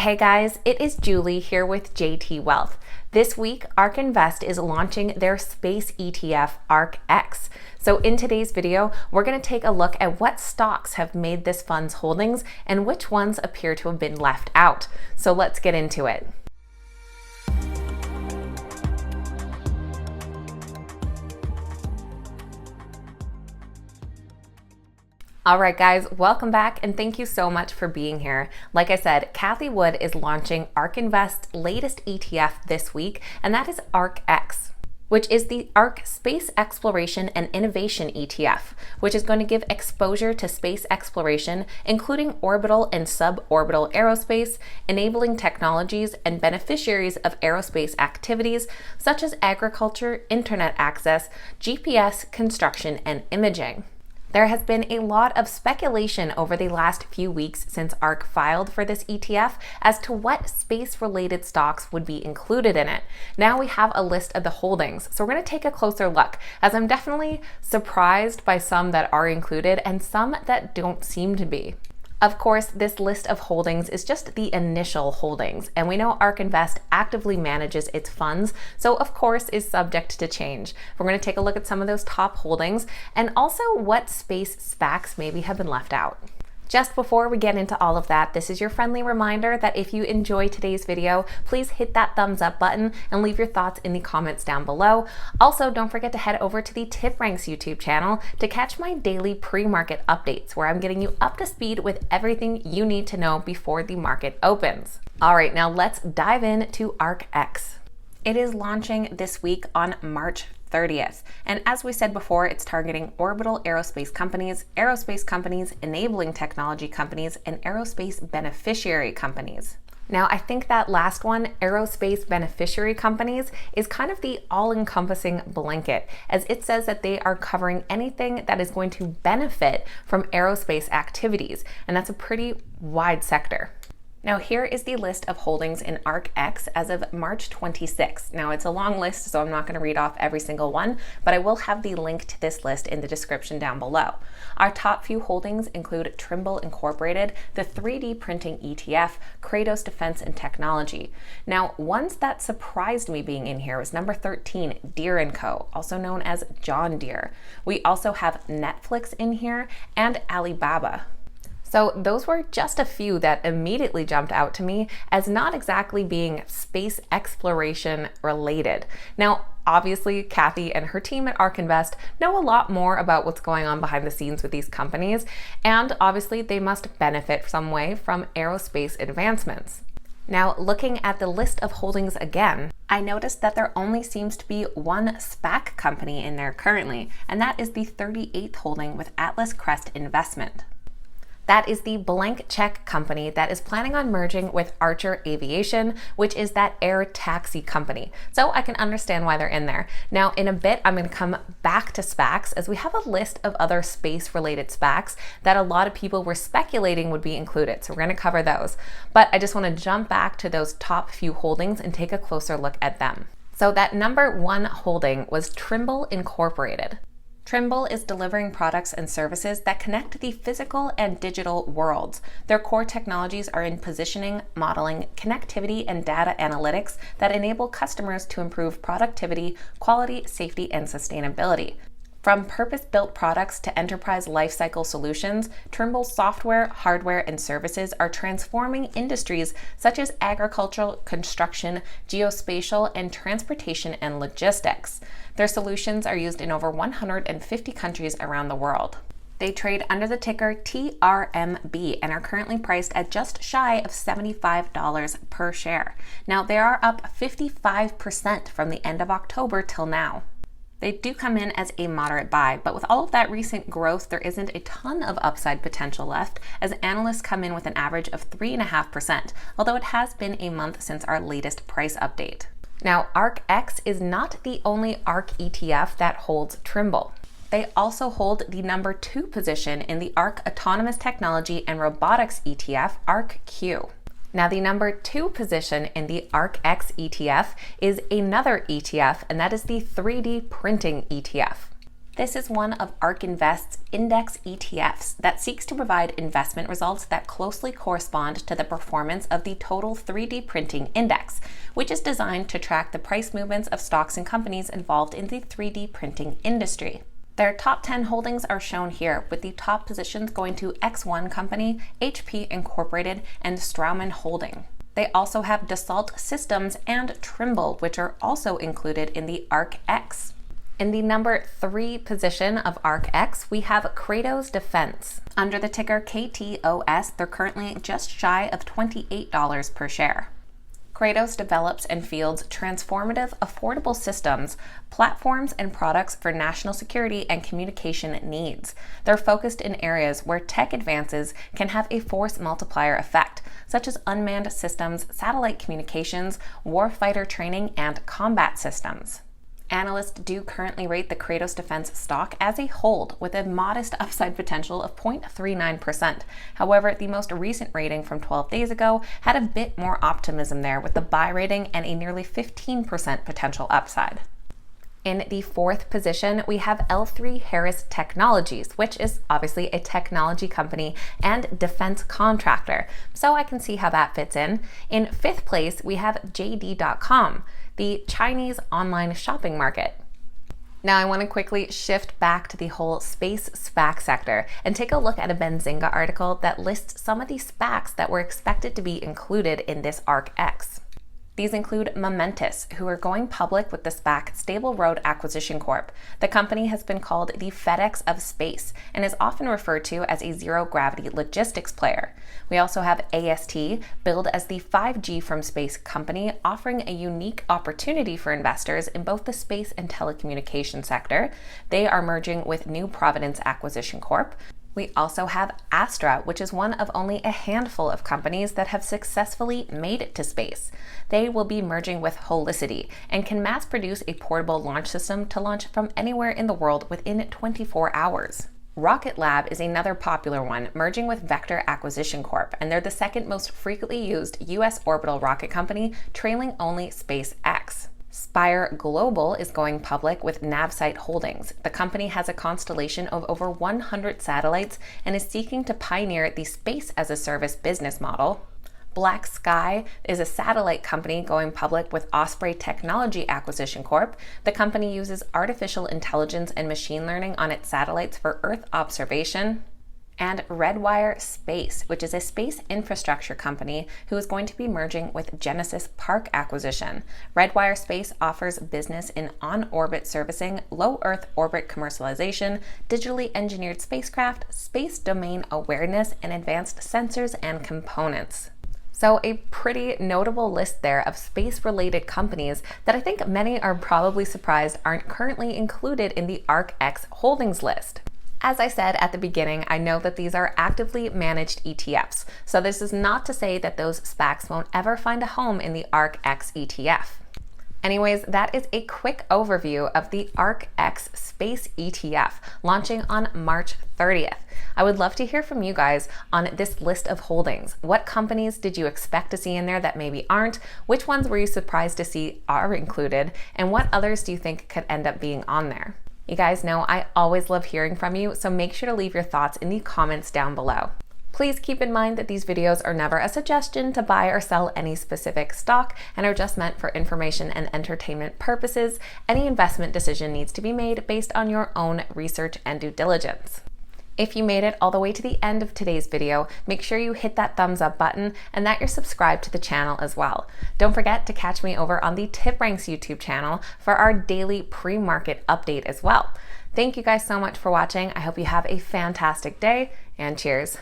Hey guys, it is Julie here with JT Wealth. This week, ARK Invest is launching their Space ETF, ARKX. So in today's video, we're going to take a look at what stocks have made this fund's holdings and which ones appear to have been left out. So let's get into it. All right, guys, welcome back and thank you so much for being here. Like I said, Cathie Wood is launching ARK Invest's latest ETF this week, and that is ARKX, which is the ARK Space Exploration and Innovation ETF, which is going to give exposure to space exploration, including orbital and suborbital aerospace, enabling technologies and beneficiaries of aerospace activities such as agriculture, internet access, GPS, construction, and imaging. There has been a lot of speculation over the last few weeks since ARK filed for this ETF as to what space-related stocks would be included in it. Now we have a list of the holdings, so we're going to take a closer look, as I'm definitely surprised by some that are included and some that don't seem to be. Of course, this list of holdings is just the initial holdings, and we know ARK Invest actively manages its funds, so of course is subject to change. We're going to take a look at some of those top holdings and also what space SPACs maybe have been left out. Just before we get into all of that, this is your friendly reminder that if you enjoy today's video, please hit that thumbs up button and leave your thoughts in the comments down below. Also, don't forget to head over to the TipRanks YouTube channel to catch my daily pre-market updates, where I'm getting you up to speed with everything you need to know before the market opens. All right, now let's dive into ARKX. It is launching this week on March 30th. And as we said before, it's targeting orbital aerospace companies, enabling technology companies, and aerospace beneficiary companies. Now, I think that last one, aerospace beneficiary companies, is kind of the all-encompassing blanket, as it says that they are covering anything that is going to benefit from aerospace activities, and that's a pretty wide sector. Now here is the list of holdings in ARKX as of March 26th. Now it's a long list, so I'm not going to read off every single one, but I will have the link to this list in the description down below. Our top few holdings include Trimble Incorporated, the 3D printing ETF, Kratos Defense and Technology. Now, ones that surprised me being in here was number 13, Deere & Co., also known as John Deere. We also have Netflix in here and Alibaba. So those were just a few that immediately jumped out to me as not exactly being space exploration related. Now, obviously, Cathie and her team at ARK Invest know a lot more about what's going on behind the scenes with these companies, and obviously they must benefit some way from aerospace advancements. Now, looking at the list of holdings again, I noticed that there only seems to be one SPAC company in there currently, and that is the 38th holding with Atlas Crest Investment. That is the blank check company that is planning on merging with Archer Aviation, which is that air taxi company. So I can understand why they're in there. Now, in a bit, I'm going to come back to SPACs, as we have a list of other space-related SPACs that a lot of people were speculating would be included. So we're going to cover those. But I just want to jump back to those top few holdings and take a closer look at them. So that number one holding was Trimble Incorporated. Trimble is delivering products and services that connect the physical and digital worlds. Their core technologies are in positioning, modeling, connectivity, and data analytics that enable customers to improve productivity, quality, safety, and sustainability. From purpose-built products to enterprise lifecycle solutions, Trimble's software, hardware, and services are transforming industries such as agricultural, construction, geospatial, and transportation and logistics. Their solutions are used in over 150 countries around the world. They trade under the ticker TRMB and are currently priced at just shy of $75 per share. Now, they are up 55% from the end of October till now. They do come in as a moderate buy, but with all of that recent growth, there isn't a ton of upside potential left, as analysts come in with an average of 3.5%, although it has been a month since our latest price update. Now, ARKX is not the only ARK ETF that holds Trimble. They also hold the number 2 position in the ARK Autonomous Technology and Robotics ETF, ARKQ. Now, the number 2 position in the ARKX ETF is another ETF, and that is the 3D printing ETF. This is one of ARK Invest's index ETFs that seeks to provide investment results that closely correspond to the performance of the total 3D printing index, which is designed to track the price movements of stocks and companies involved in the 3D printing industry. Their top 10 holdings are shown here, with the top positions going to X1 Company, HP Incorporated, and Straumann Holding. They also have Dassault Systems and Trimble, which are also included in the ARKX. In the number 3 position of ARKX, we have Kratos Defense. Under the ticker KTOS, they're currently just shy of $28 per share. Kratos develops and fields transformative, affordable systems, platforms, and products for national security and communication needs. They're focused in areas where tech advances can have a force multiplier effect, such as unmanned systems, satellite communications, warfighter training, and combat systems. Analysts do currently rate the Kratos Defense stock as a hold with a modest upside potential of 0.39%. However, the most recent rating from 12 days ago had a bit more optimism there, with the buy rating and a nearly 15% potential upside. In the 4th position, we have L3Harris Technologies, which is obviously a technology company and defense contractor, so I can see how that fits in. In 5th place, we have JD.com, the Chinese online shopping market. Now I want to quickly shift back to the whole Space SPAC sector and take a look at a Benzinga article that lists some of the SPACs that were expected to be included in this ARKX. These include Momentous, who are going public with the SPAC Stable Road Acquisition Corp. The company has been called the FedEx of space and is often referred to as a zero-gravity logistics player. We also have AST, billed as the 5G from space company, offering a unique opportunity for investors in both the space and telecommunication sector. They are merging with New Providence Acquisition Corp. We also have Astra, which is one of only a handful of companies that have successfully made it to space. They will be merging with Holicity and can mass produce a portable launch system to launch from anywhere in the world within 24 hours. Rocket Lab is another popular one, merging with Vector Acquisition Corp, and they're the second most frequently used U.S. orbital rocket company, trailing only SpaceX. Spire Global is going public with Navsite Holdings. The company has a constellation of over 100 satellites and is seeking to pioneer the space-as-a-service business model. Black Sky is a satellite company going public with Osprey Technology Acquisition Corp. The company uses artificial intelligence and machine learning on its satellites for Earth observation. And Redwire Space, which is a space infrastructure company who is going to be merging with Genesis Park Acquisition. Redwire Space offers business in on-orbit servicing, low Earth orbit commercialization, digitally engineered spacecraft, space domain awareness, and advanced sensors and components. So a pretty notable list there of space-related companies that I think many are probably surprised aren't currently included in the ARKX holdings list. As I said at the beginning, I know that these are actively managed ETFs, so this is not to say that those SPACs won't ever find a home in the ARKX ETF. Anyways, that is a quick overview of the ARKX Space ETF launching on March 30th. I would love to hear from you guys on this list of holdings. What companies did you expect to see in there that maybe aren't? Which ones were you surprised to see are included? And what others do you think could end up being on there? You guys know I always love hearing from you, so make sure to leave your thoughts in the comments down below. Please keep in mind that these videos are never a suggestion to buy or sell any specific stock and are just meant for information and entertainment purposes. Any investment decision needs to be made based on your own research and due diligence. If you made it all the way to the end of today's video, make sure you hit that thumbs up button and that you're subscribed to the channel as well. Don't forget to catch me over on the TipRanks YouTube channel for our daily pre-market update as well. Thank you guys so much for watching. I hope you have a fantastic day, and cheers.